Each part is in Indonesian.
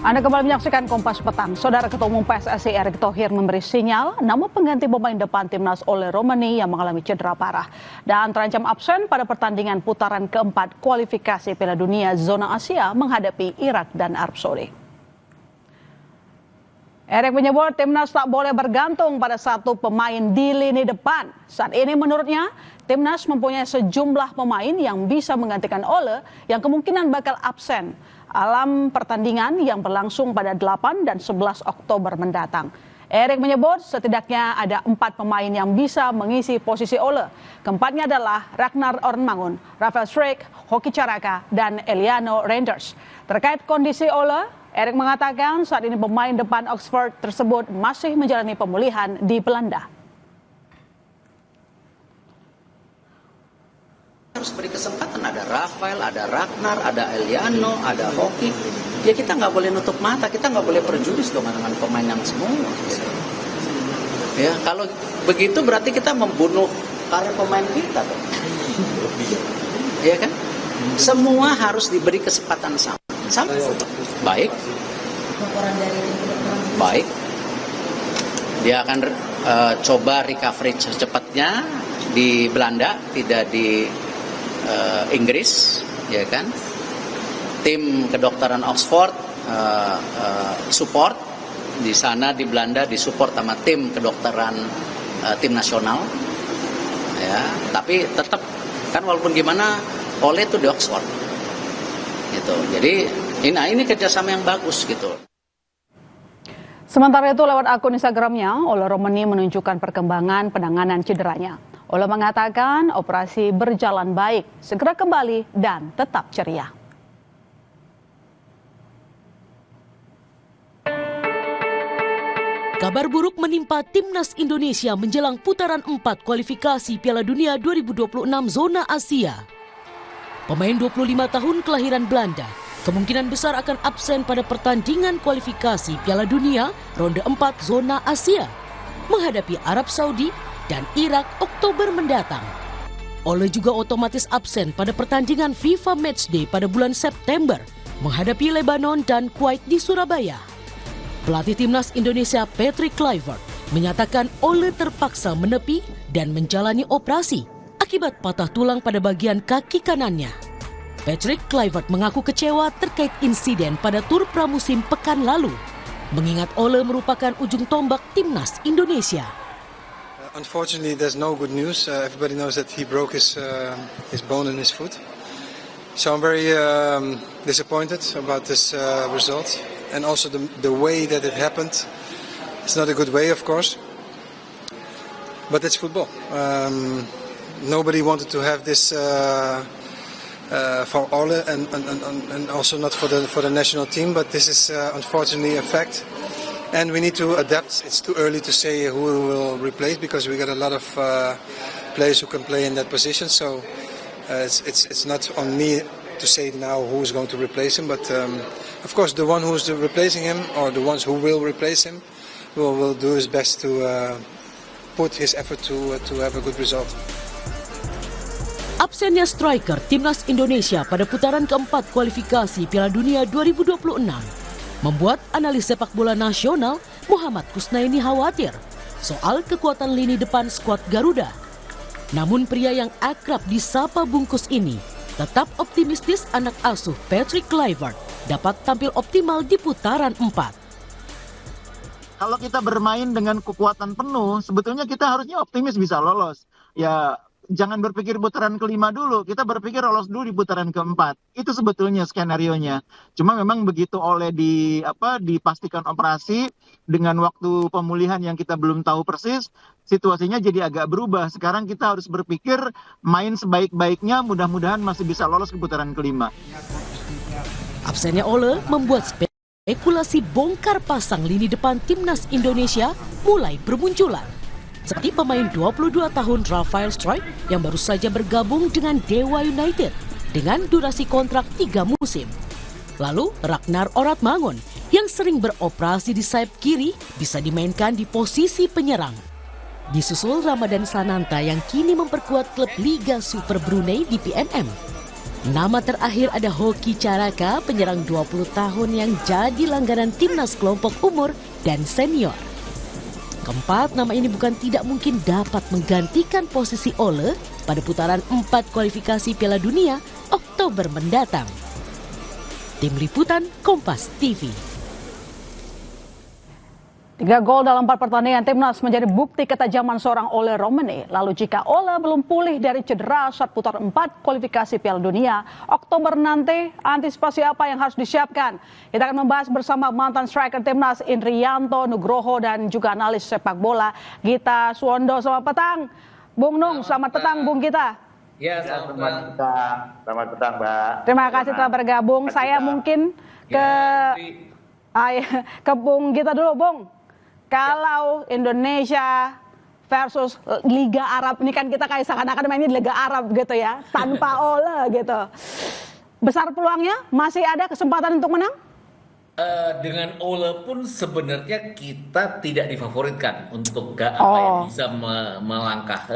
Anda kembali menyaksikan Kompas Petang. Saudara Ketua Umum PSSI Erick Thohir memberi sinyal nama pengganti pemain depan timnas Ole Romani yang mengalami cedera parah dan terancam absen pada pertandingan putaran keempat kualifikasi Piala Dunia zona Asia menghadapi Irak dan Arab Saudi. Erick menyebut timnas tak boleh bergantung pada satu pemain di lini depan. Saat ini menurutnya, timnas mempunyai sejumlah pemain yang bisa menggantikan Ole yang kemungkinan bakal absen dalam pertandingan yang berlangsung pada 8 dan 11 Oktober mendatang. Erick menyebut setidaknya ada 4 pemain yang bisa mengisi posisi Ole. Keempatnya adalah Ragnar Ornmangun, Rafael Schreck, Hoki Caraka, dan Eliano Reinders. Terkait kondisi Ole, Erick mengatakan saat ini pemain depan Oxford tersebut masih menjalani pemulihan di Belanda. Harus beri kesempatan, ada Rafael, ada Ragnar, ada Eliano, ada Hoki. Ya kita nggak boleh nutup mata, kita nggak boleh perjuris dengan pemain yang semua. Ya kalau begitu berarti kita membunuh karir pemain kita, tuh. Ya kan? Semua harus diberi kesempatan sama. Baik. Baik. Dia akan coba recovery secepatnya di Belanda, tidak di Inggris, ya kan? Tim kedokteran Oxford support di sana di Belanda, disupport sama tim kedokteran tim nasional, ya. Tapi tetap kan walaupun gimana Ole itu di Oxford, gitu. Jadi ini kerjasama yang bagus, gitu. Sementara itu lewat akun Instagramnya, Ole Romani menunjukkan perkembangan penanganan cederanya. Ole mengatakan operasi berjalan baik, segera kembali dan tetap ceria. Kabar buruk menimpa timnas Indonesia menjelang putaran 4 kualifikasi Piala Dunia 2026 zona Asia. Pemain 25 tahun kelahiran Belanda kemungkinan besar akan absen pada pertandingan kualifikasi Piala Dunia ronde 4 zona Asia menghadapi Arab Saudi dan Irak Oktober mendatang. Ole juga otomatis absen pada pertandingan FIFA Matchday pada bulan September menghadapi Lebanon dan Kuwait di Surabaya. Pelatih timnas Indonesia Patrick Kluivert menyatakan Ole terpaksa menepi dan menjalani operasi akibat patah tulang pada bagian kaki kanannya. Patrick Kluivert mengaku kecewa terkait insiden pada tur pramusim pekan lalu, mengingat Ole merupakan ujung tombak timnas Indonesia. Unfortunately, there's no good news. Everybody knows that he broke his bone in his foot. So I'm very disappointed about this result, and also the way that it happened. It's not a good way, of course, but it's football. Nobody wanted to have this for Ole, and also not for the national team. But this is unfortunately a fact. And we need to adapt. It's too early to say who will replace because we got a lot of players who can play in that position. So it's not on me to say now who's going to replace him. But of course, the one who's replacing him or the ones who will replace him will do his best to put his effort to have a good result. Absennya striker timnas Indonesia pada putaran keempat kualifikasi Piala Dunia 2026 membuat analis sepak bola nasional Muhammad Kusnaini khawatir soal kekuatan lini depan skuad Garuda. Namun pria yang akrab disapa bungkus ini tetap optimistis anak asuh Patrick Kluivert dapat tampil optimal di putaran 4. Kalau kita bermain dengan kekuatan penuh, sebetulnya kita harusnya optimis bisa lolos. Ya, jangan berpikir putaran kelima dulu, kita berpikir lolos dulu di putaran keempat. Itu sebetulnya skenarionya. Cuma memang begitu oleh dipastikan operasi dengan waktu pemulihan yang kita belum tahu persis, situasinya jadi agak berubah. Sekarang kita harus berpikir main sebaik-baiknya, mudah-mudahan masih bisa lolos ke putaran kelima. Absennya Ole membuat spekulasi bongkar pasang lini depan timnas Indonesia mulai bermunculan. Seperti pemain 22 tahun Rafael Schreck yang baru saja bergabung dengan Dewa United dengan durasi kontrak 3 musim. Lalu Ragnar Ornmangun yang sering beroperasi di sayap kiri bisa dimainkan di posisi penyerang. Disusul Ramadan Sananta yang kini memperkuat klub Liga Super Brunei di PNM. Nama terakhir ada Hoki Caraka, penyerang 20 tahun yang jadi langganan timnas kelompok umur dan senior. Keempat nama ini bukan tidak mungkin dapat menggantikan posisi Ole pada putaran 4 kualifikasi Piala Dunia Oktober mendatang. Tim Liputan Kompas TV. 3 gol dalam 4 pertandingan timnas menjadi bukti ketajaman seorang Ole Romane. Lalu jika Ole belum pulih dari cedera saat putaran 4 kualifikasi Piala Dunia Oktober nanti, antisipasi apa yang harus disiapkan? Kita akan membahas bersama mantan striker timnas Indrianto Nugroho dan juga analis sepak bola Gita Suwondo. Selamat petang, Bung Nung. Selamat petang, Bung Gita. Ya, selamat petang. Selamat petang, Mbak. Terima kasih telah bergabung. Saya mungkin ke Bung Gita dulu, Bung. Kalau Indonesia versus Liga Arab, ini kan kita kayak seakan-akan mainnya di Liga Arab gitu ya, tanpa Ole gitu. Besar peluangnya? Masih ada kesempatan untuk menang? Dengan Ole pun sebenarnya kita tidak difavoritkan untuk bisa melangkah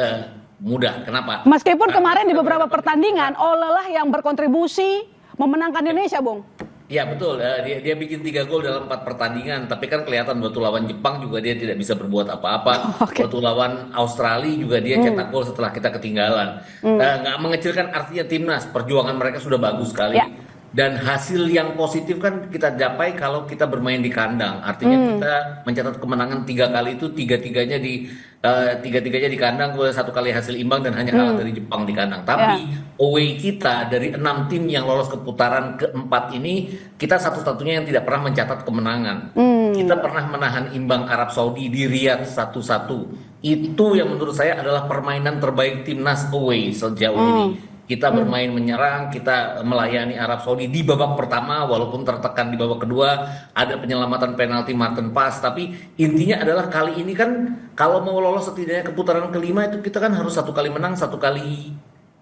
mudah. Kenapa? Meskipun kemarin di beberapa pertandingan Ole lah yang berkontribusi memenangkan Indonesia, Bung. Ya betul, dia bikin 3 gol dalam 4 pertandingan, tapi kan kelihatan waktu lawan Jepang juga dia tidak bisa berbuat apa-apa. Waktu lawan Australia juga dia cetak gol setelah kita ketinggalan. Nggak mengecilkan artinya timnas, perjuangan mereka sudah bagus sekali. Ya. Dan hasil yang positif kan kita capai kalau kita bermain di kandang. Artinya kita mencatat kemenangan 3 kali itu tiga-tiganya di kandang, kemudian 1 kali hasil imbang dan hanya kalah dari Jepang di kandang. Tapi away kita dari 6 tim yang lolos ke putaran keempat ini, kita satu-satunya yang tidak pernah mencatat kemenangan. Kita pernah menahan imbang Arab Saudi di Riyadh 1-1. Itu yang menurut saya adalah permainan terbaik timnas away sejauh ini. Kita bermain menyerang, kita melayani Arab Saudi di babak pertama, walaupun tertekan di babak kedua, ada penyelamatan penalti Martin Paes. Tapi intinya adalah kali ini kan kalau mau lolos setidaknya ke putaran kelima itu kita kan harus 1 kali menang, 1 kali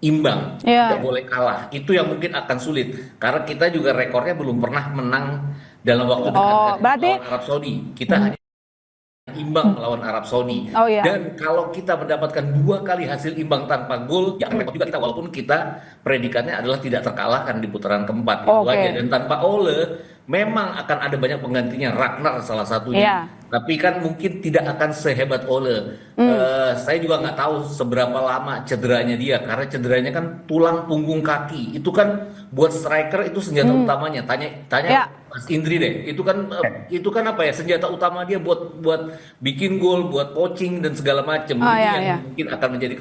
imbang, tidak boleh kalah. Itu yang mungkin akan sulit karena kita juga rekornya belum pernah menang dalam waktu dekat dari Arab Saudi. Kita hanya imbang melawan Arab Saudi. Dan kalau kita mendapatkan 2 kali hasil imbang tanpa gol, ya repot juga kita, walaupun kita predikatnya adalah tidak terkalahkan di putaran keempat. Itu aja. Dan tanpa Ole memang akan ada banyak penggantinya, Ragnar salah satunya. Tapi kan mungkin tidak akan sehebat Ole. Saya juga nggak tahu seberapa lama cederanya dia, karena cederanya kan tulang punggung kaki. Itu kan buat striker itu senjata utamanya. Tanya Mas Indri deh. Itu kan apa ya, senjata utama dia buat bikin gol, buat poaching dan segala macam. Yang mungkin akan menjadi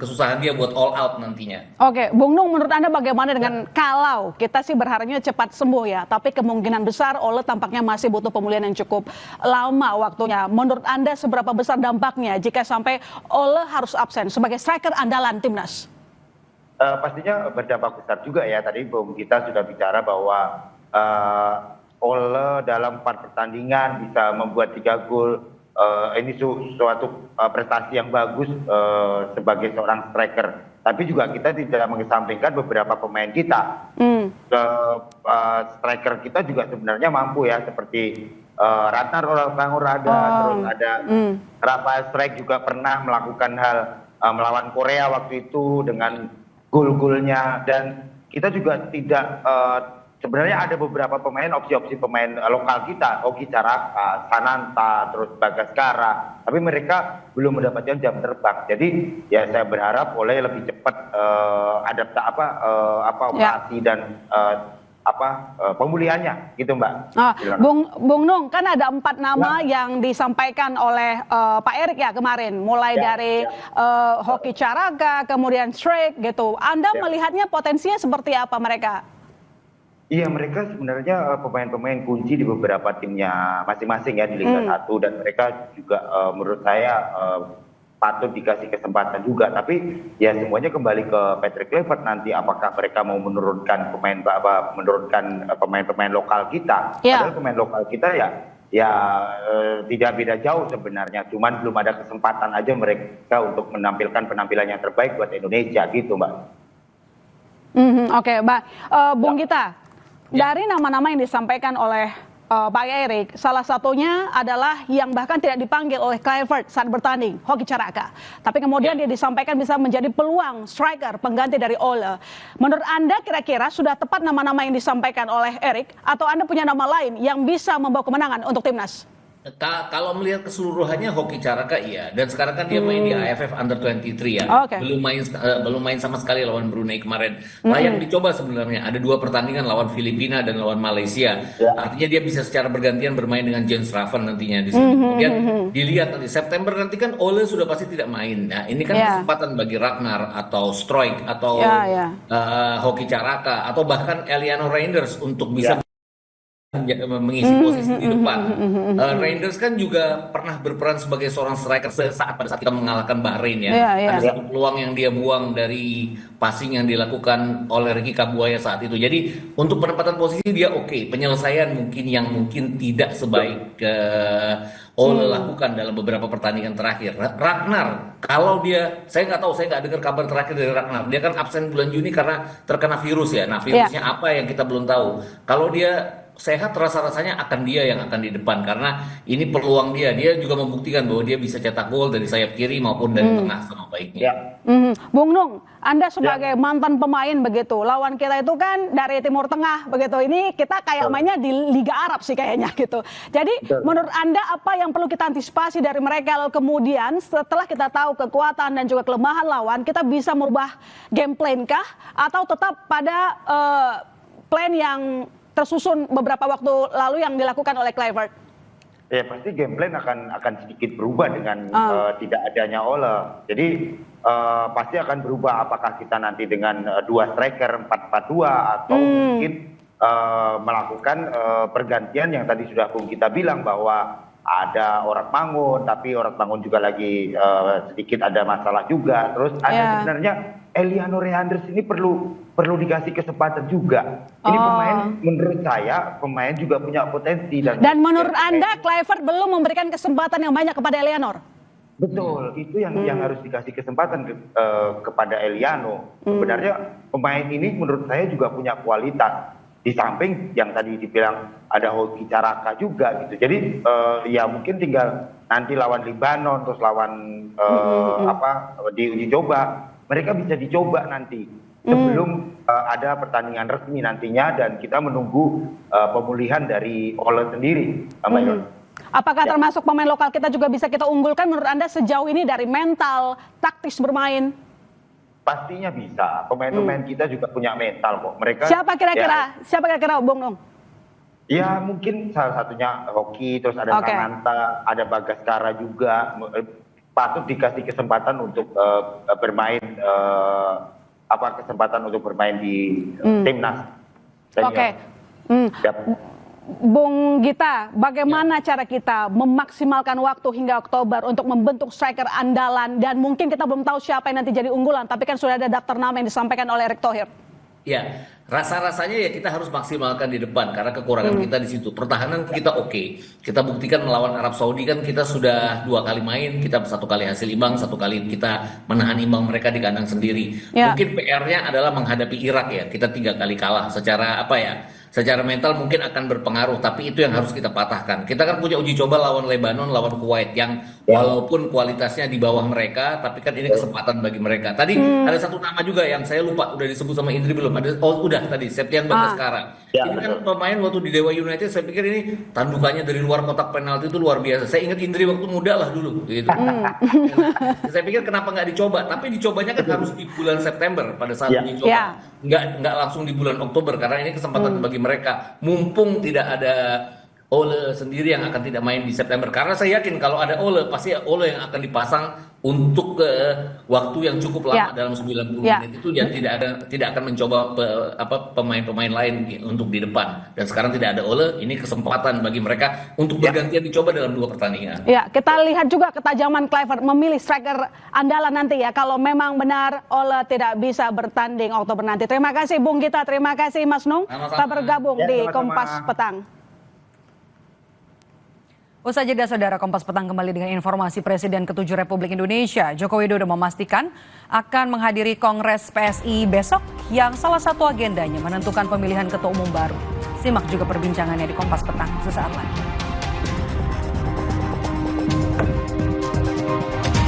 kesusahan dia buat all out nantinya. Oke, Bung Nung, menurut Anda bagaimana dengan kalau kita sih berharapnya cepat sembuh ya, tapi kemungkinan besar Ole tampaknya masih butuh pemulihan yang cukup lama waktunya. Menurut Anda seberapa besar dampaknya jika sampai Ole harus absen sebagai striker andalan timnas? Pastinya berdampak besar juga ya. Tadi Bung kita sudah bicara bahwa Ole dalam 4 pertandingan bisa membuat 3 gol. Ini suatu prestasi yang bagus sebagai seorang striker. Tapi juga kita tidak mengesampingkan beberapa pemain kita. Striker kita juga sebenarnya mampu ya, seperti Ratnar Olahraga, terus ada Rafael Strijk juga pernah melakukan hal melawan Korea waktu itu dengan gol-golnya. Dan kita juga tidak sebenarnya ada beberapa pemain, opsi-opsi pemain lokal kita, Hoki Caraka, Sananta, terus Bagaskara, tapi mereka belum mendapatkan jam terbang. Jadi ya saya berharap Ole lebih cepat operasi dan pemulihannya gitu, Mbak. Bung Nung, kan ada 4 nama yang disampaikan oleh Pak Erik ya kemarin, mulai dari Hoki Caraka, kemudian Strijk gitu. Anda melihatnya potensinya seperti apa mereka? Iya, mereka sebenarnya pemain-pemain kunci di beberapa timnya masing-masing ya di Liga 1, dan mereka juga menurut saya patut dikasih kesempatan juga. Tapi ya semuanya kembali ke Patrick Kluivert nanti, apakah mereka mau menurunkan pemain-pemain lokal kita. Padahal pemain lokal kita ya tidak beda jauh sebenarnya, cuman belum ada kesempatan aja mereka untuk menampilkan penampilan yang terbaik buat Indonesia gitu, Mbak. Oke, Mbak. Bung Gita, dari nama-nama yang disampaikan oleh Pak Erik, salah satunya adalah yang bahkan tidak dipanggil oleh Kluivert saat bertanding, Hoki Caraka. Tapi kemudian dia disampaikan bisa menjadi peluang striker pengganti dari Ole. Menurut Anda kira-kira sudah tepat nama-nama yang disampaikan oleh Erik atau Anda punya nama lain yang bisa membawa kemenangan untuk timnas? Kalau melihat keseluruhannya Hoki Caraka iya, dan sekarang kan dia main di AFF Under 23 ya, Oke. belum main sama sekali lawan Brunei kemarin. Layak dicoba sebenarnya. Ada 2 pertandingan lawan Filipina dan lawan Malaysia. Artinya dia bisa secara bergantian bermain dengan Jens Raven nantinya di sana. Kemudian dilihat nanti September nanti kan Ole sudah pasti tidak main. Nah ini kan kesempatan bagi Ragnar atau Struijk atau Hoki Caraka atau bahkan Eliano Reinders untuk bisa mengisi posisi di depan. Reinders kan juga pernah berperan sebagai seorang striker pada saat kita mengalahkan Bahrain ya. Ada satu peluang yang dia buang dari passing yang dilakukan oleh Ricky Kabuaya saat itu. Jadi untuk penempatan posisi dia oke. Penyelesaian mungkin tidak sebaik Ole lakukan dalam beberapa pertandingan terakhir. Ragnar, kalau saya nggak tahu, saya nggak dengar kabar terakhir dari Ragnar. Dia kan absen bulan Juni karena terkena virus ya. Nah virusnya apa yang kita belum tahu. Kalau dia sehat rasa-rasanya akan dia yang akan di depan karena ini peluang dia juga membuktikan bahwa dia bisa cetak gol dari sayap kiri maupun dari tengah sama baiknya. Bung Nung, Anda sebagai mantan pemain begitu, lawan kita itu kan dari Timur Tengah begitu, ini kita kayak mainnya di Liga Arab sih kayaknya gitu. Jadi menurut Anda apa yang perlu kita antisipasi dari mereka, lalu kemudian setelah kita tahu kekuatan dan juga kelemahan lawan, kita bisa merubah game plan kah atau tetap pada plan yang tersusun beberapa waktu lalu yang dilakukan oleh Kluivert? Ya pasti game plan akan sedikit berubah dengan tidak adanya Ole. Jadi pasti akan berubah apakah kita nanti dengan 2 striker 4-4-2 atau mungkin melakukan pergantian yang tadi sudah Bung kita bilang bahwa ada Orang Mangun, tapi Orang Mangun juga lagi sedikit ada masalah juga. Terus ada sebenarnya Eliano Reinders ini perlu dikasih kesempatan juga. Ini pemain menurut saya pemain juga punya potensi dan menurut Anda Kluivert belum memberikan kesempatan yang banyak kepada Eliano? Betul, itu yang harus dikasih kesempatan kepada Eliano. Sebenarnya pemain ini menurut saya juga punya kualitas. Di samping yang tadi dibilang ada Hoki Caraka juga gitu. Jadi ya mungkin tinggal nanti lawan Libanon terus lawan di uji coba, mereka bisa dicoba nanti sebelum ada pertandingan resmi nantinya dan kita menunggu pemulihan dari Ole sendiri. Apakah termasuk pemain lokal kita juga bisa kita unggulkan menurut Anda sejauh ini dari mental, taktis bermain? Pastinya bisa. Pemain-pemain kita juga punya mental kok. Mereka Siapa kira-kira Bung Nung? Ya mungkin salah satunya Hoki, terus ada Sananta, ada Bagaskara juga. Patut dikasih kesempatan untuk bermain di timnas. Oke. Bung Gita, bagaimana cara kita memaksimalkan waktu hingga Oktober untuk membentuk striker andalan dan mungkin kita belum tahu siapa yang nanti jadi unggulan, tapi kan sudah ada daftar nama yang disampaikan oleh Erick Thohir. Ya, rasa-rasanya ya kita harus maksimalkan di depan karena kekurangan kita di situ. Pertahanan kita oke. Kita buktikan melawan Arab Saudi kan kita sudah 2 kali main, kita 1 kali hasil imbang, 1 kali kita menahan imbang mereka di kandang sendiri. Mungkin PR-nya adalah menghadapi Irak ya. Kita 3 kali kalah secara secara mental mungkin akan berpengaruh, tapi itu yang harus kita patahkan. Kita kan punya uji coba lawan Lebanon, lawan Kuwait yang walaupun kualitasnya di bawah mereka, tapi kan ini kesempatan bagi mereka. Tadi ada satu nama juga yang saya lupa, udah disebut sama Indri belum? Udah tadi, Septian Bagaskara. Ini kan pemain waktu di Dewa United, saya pikir ini tandukannya dari luar kotak penalti itu luar biasa. Saya ingat Indri waktu muda lah dulu. Gitu. Saya pikir kenapa nggak dicoba, tapi dicobanya kan harus di bulan September pada saat uji coba. Nggak langsung di bulan Oktober karena ini kesempatan bagi mereka, mumpung tidak ada Ole sendiri yang akan tidak main di September. Karena saya yakin kalau ada Ole, pasti Ole yang akan dipasang untuk waktu yang cukup lama dalam 90 menit itu, dan tidak akan mencoba pemain-pemain lain untuk di depan. Dan sekarang tidak ada Ole, ini kesempatan bagi mereka untuk bergantian dicoba dalam 2 pertandingan. Ya, kita lihat juga ketajaman Kluivert memilih striker andalan nanti ya, kalau memang benar Ole tidak bisa bertanding Oktober nanti. Terima kasih Bung Gita, terima kasih Mas Nung telah bergabung di Kompas Petang. Usai jeda saudara, Kompas Petang kembali dengan informasi Presiden ke-7 Republik Indonesia Joko Widodo memastikan akan menghadiri Kongres PSI besok yang salah satu agendanya menentukan pemilihan ketua umum baru. Simak juga perbincangannya di Kompas Petang sesaat lagi.